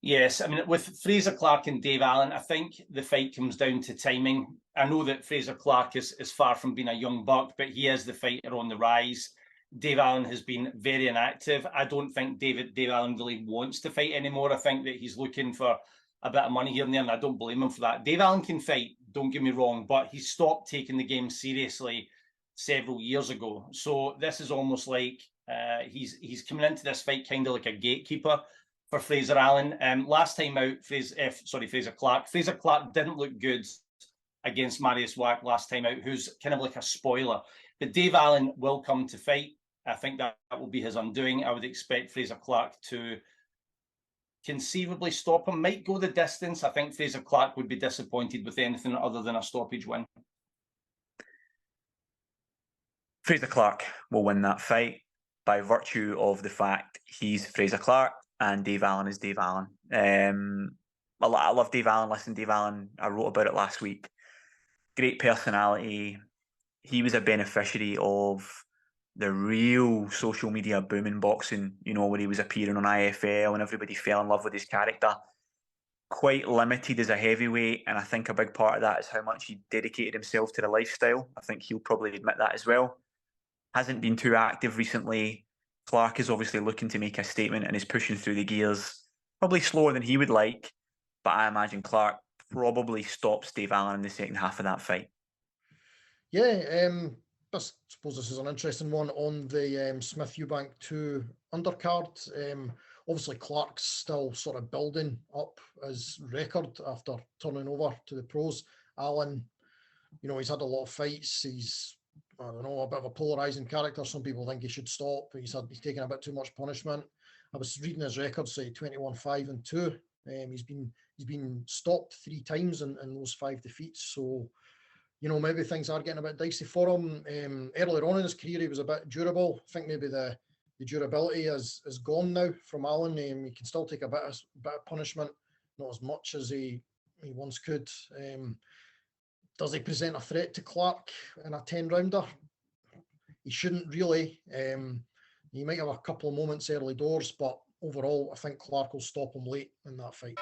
Yes, I mean, with Frazer Clarke and Dave Allen, I think the fight comes down to timing. I know that Frazer Clarke is far from being a young buck, but he is the fighter on the rise. Dave Allen has been very inactive. I don't think Dave Allen really wants to fight anymore. I think that he's looking for a bit of money here and there, and I don't blame him for that. Dave Allen can fight, don't get me wrong, but he stopped taking the game seriously several years ago. So this is almost like he's coming into this fight kind of like a gatekeeper for Frazer Allen. Last time out, Frazer Clarke. Frazer Clarke didn't look good against Marius Wack last time out, who's kind of like a spoiler. But Dave Allen will come to fight. I think that will be his undoing. I would expect Frazer Clarke to conceivably stop him. Might go the distance. I think Frazer Clarke would be disappointed with anything other than a stoppage win. Frazer Clarke will win that fight by virtue of the fact he's Frazer Clarke and Dave Allen is Dave Allen. I love Dave Allen. Listen, Dave Allen, I wrote about it last week. Great personality. He was a beneficiary of the real social media boom in boxing, you know, where he was appearing on IFL and everybody fell in love with his character. Quite limited as a heavyweight, and I think a big part of that is how much he dedicated himself to the lifestyle. I think he'll probably admit that as well. Hasn't been too active recently. Clarke is obviously looking to make a statement and is pushing through the gears, probably slower than he would like, but I imagine Clarke probably stops Dave Allen in the second half of that fight. Yeah, I suppose this is an interesting one on the Smith Eubank 2 undercard. Obviously, Clarke's still sort of building up his record after turning over to the pros. Allen, you know, he's had a lot of fights. He's, I don't know, a bit of a polarizing character. Some people think he should stop. He's taken a bit too much punishment. I was reading his record, say 21-5-2. He's been stopped 3 times in those 5 defeats. So, you know, maybe things are getting a bit dicey for him. Earlier on in his career, he was a bit durable. I think maybe the durability is gone now from Allen. He can still take a bit of punishment, not as much as he once could. Does he present a threat to Clarke in a 10-rounder? He shouldn't really. He might have a couple of moments early doors, but overall, I think Clarke will stop him late in that fight.